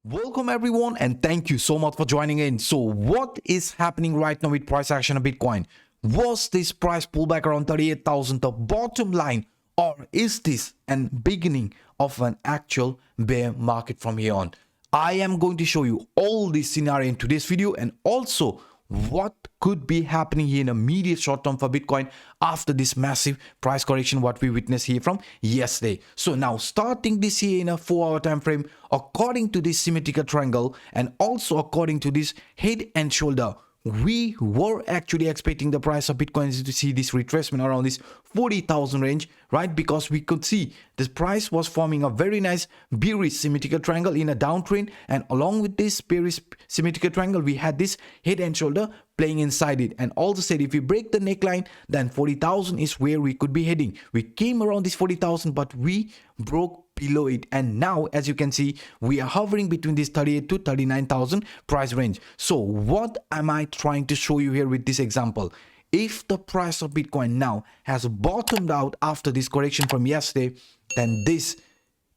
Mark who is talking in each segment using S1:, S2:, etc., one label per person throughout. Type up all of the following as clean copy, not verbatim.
S1: Welcome everyone and thank you so much for joining in. So what is happening right now with price action of Bitcoin? Was this price pullback around 38,000 the bottom line, or is this an beginning of an actual bear market from here on? I am going to show you all this scenario in today's video and also what could be happening here in a immediate short term for Bitcoin after this massive price correction what we witnessed here from yesterday. So now starting this here in a 4-hour time frame, according to this symmetrical triangle and also according to this head and shoulder, we were actually expecting the price of Bitcoin to see this retracement around this 40,000 range, right? Because we could see this price was forming a very nice bearish symmetrical triangle in a downtrend, and along with this bearish symmetrical triangle we had this head and shoulder playing inside it, and also said if we break the neckline then 40,000 is where we could be heading. We came around this 40,000 but we broke below it, and now as you can see we are hovering between this 38 to 39,000 price range. So what am I trying to show you here with this example? If the price of Bitcoin now has bottomed out after this correction from yesterday, then this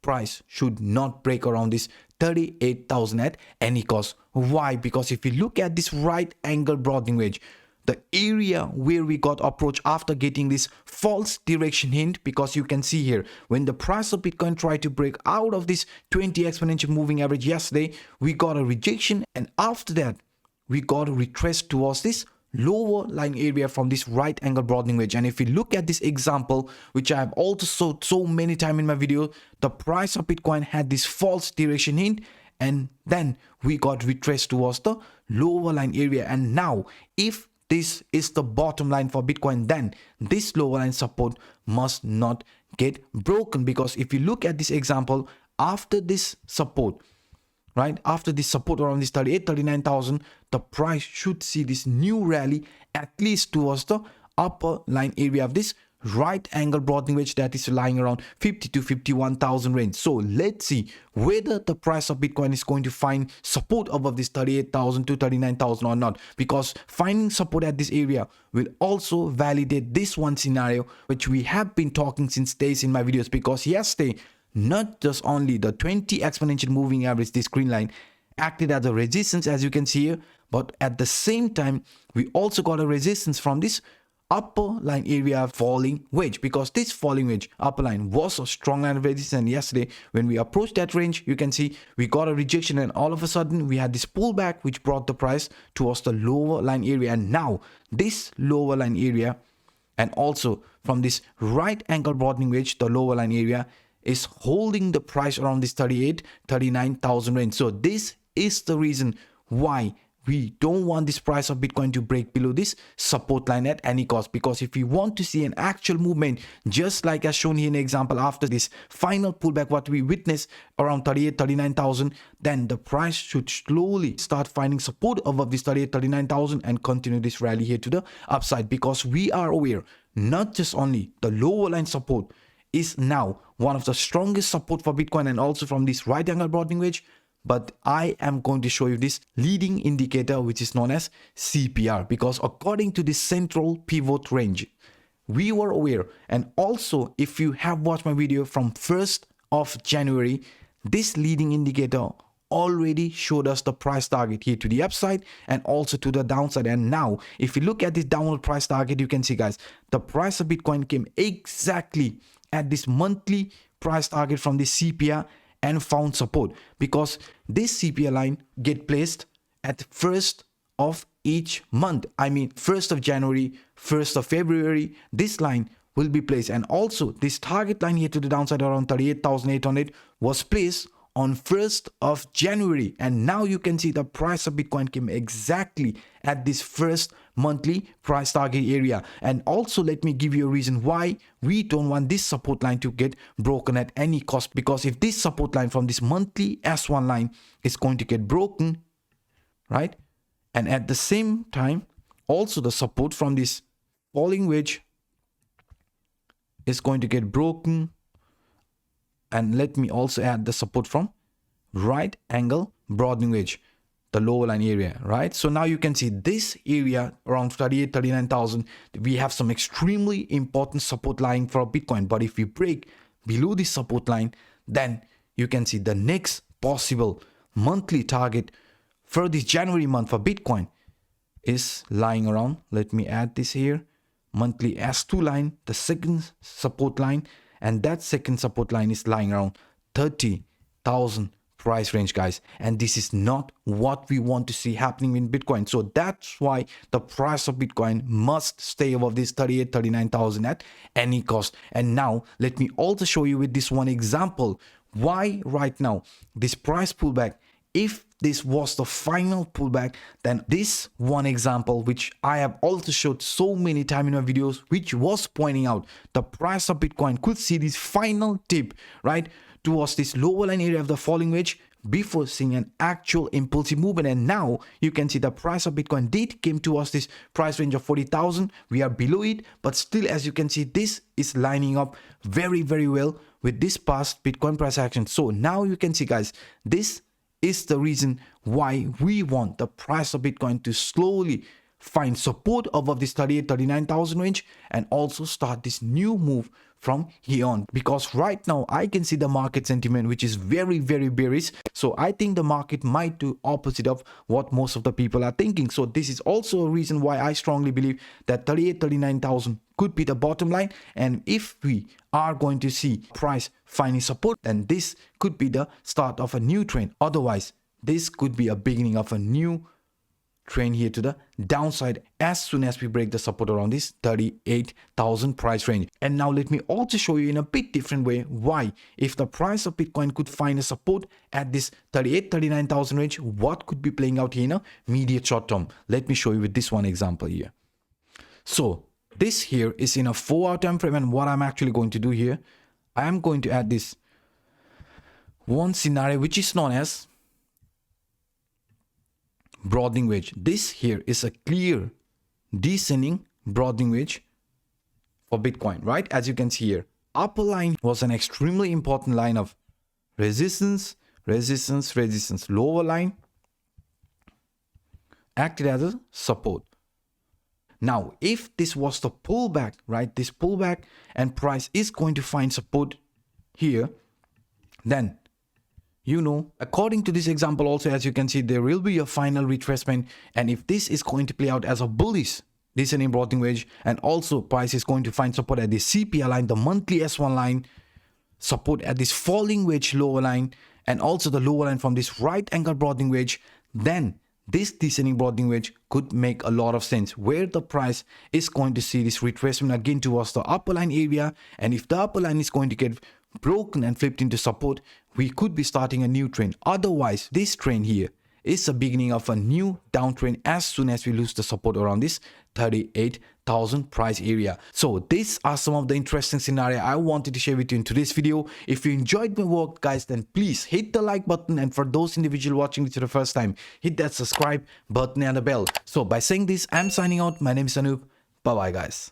S1: price should not break around this 38,000 at any cost. Why? Because if you look at this right angle broadening wedge, the area where we got approached after getting this false direction hint, because you can see here when the price of Bitcoin tried to break out of this 20 exponential moving average yesterday, we got a rejection, and after that we got a retrace towards this lower line area from this right angle broadening wedge. And if we look at this example, which I have also showed so many times in my video, the price of Bitcoin had this false direction hint and then we got retraced towards the lower line area. And now if this is the bottom line for Bitcoin, then this lower line support must not get broken, because if you look at this example, after this support, right, after this support around this 39,000, the price should see this new rally at least towards the upper line area of this right angle broadening wedge that is lying around 50 to 51,000 range. So let's see whether the price of Bitcoin is going to find support above this 38,000 to 39,000 or not, because finding support at this area will also validate this one scenario which we have been talking since days in my videos. Because yesterday not just only the 20 exponential moving average, this green line, acted as a resistance as you can see here, but at the same time we also got a resistance from this upper line area falling wedge, because this falling wedge upper line was a strong line of resistance. And yesterday when we approached that range, you can see we got a rejection, and all of a sudden we had this pullback which brought the price towards the lower line area. And now this lower line area and also from this right angle broadening wedge, the lower line area is holding the price around this 39,000 range. So this is the reason why we don't want this price of Bitcoin to break below this support line at any cost, because if we want to see an actual movement just like as shown here in the example after this final pullback what we witnessed around 39,000, then the price should slowly start finding support above this 39,000 and continue this rally here to the upside, because we are aware not just only the lower line support is now one of the strongest support for Bitcoin and also from this right angle broadening wedge, but I am going to show you this leading indicator which is known as CPR, because according to this central pivot range we were aware, and also if you have watched my video from 1st of January, this leading indicator already showed us the price target here to the upside and also to the downside. And now if you look at this downward price target, you can see guys, the price of Bitcoin came exactly at this monthly price target from this CPR and found support, because this CPR line get placed at 1st of each month. I mean 1st of January, 1st of February, this line will be placed, and also this target line here to the downside around 38,800 was placed on 1st of January. And now you can see the price of Bitcoin came exactly at this first monthly price target area. And also let me give you a reason why we don't want this support line to get broken at any cost, because if this support line from this monthly S1 line is going to get broken, right, and at the same time also the support from this falling wedge is going to get broken, and let me also add the support from right angle broadening wedge, the lower line area, right? So now you can see this area around 39,000, we have some extremely important support line for Bitcoin. But if we break below this support line, then you can see the next possible monthly target for this January month for Bitcoin is lying around. Let me add this here. Monthly S2 line, the second support line, and that second support line is lying around 30,000 price range, guys. And this is not what we want to see happening in Bitcoin. So that's why the price of Bitcoin must stay above this 38, 39,000 at any cost. And now let me also show you with this one example why right now this price pullback, if this was the final pullback, then this one example which I have also showed so many times in my videos, which was pointing out the price of Bitcoin could see this final dip right towards this lower line area of the falling wedge before seeing an actual impulsive movement. And now you can see the price of Bitcoin did came towards this price range of 40,000. We are below it, but still, as you can see, this is lining up very, very well with this past Bitcoin price action. So now you can see, guys, this is the reason why we want the price of Bitcoin to slowly find support above this 38, 39,000 range and also start this new move from here on, because right now I can see the market sentiment which is very, very bearish. So I think the market might do opposite of what most of the people are thinking. So this is also a reason why I strongly believe that 38, 39,000 could be the bottom line. And if we are going to see price finding support, then this could be the start of a new trend. Otherwise, this could be a beginning of a new trend here to the downside as soon as we break the support around this 38,000 price range. And now let me also show you in a bit different way why, if the price of Bitcoin could find a support at this 38, 39,000 range, what could be playing out here in a immediate short term. Let me show you with this one example here. So this here is in a 4-hour time frame, and what I'm actually going to do here, I am going to add this one scenario which is known as broadening wedge. This here is a clear descending broadening wedge for Bitcoin, right? As you can see here, upper line was an extremely important line of resistance, resistance, resistance. Lower line acted as a support. Now, if this was the pullback, right, this pullback and price is going to find support here, then you know, according to this example also, as you can see, there will be a final retracement. And if this is going to play out as a bullish descending broadening wedge, and also price is going to find support at the CPI line, the monthly S1 line, support at this falling wedge lower line, and also the lower line from this right angle broadening wedge, then this descending broadening wedge could make a lot of sense, where the price is going to see this retracement again towards the upper line area. And if the upper line is going to get broken and flipped into support, we could be starting a new trend. Otherwise, this trend here is the beginning of a new downtrend as soon as we lose the support around this 38,000 price area. So these are some of the interesting scenario I wanted to share with you in today's video. If you enjoyed my work, guys, then please hit the like button, and for those individuals watching this for the first time, hit that subscribe button and the bell. So by saying this, I'm signing out. My name is Anup. Bye bye, guys.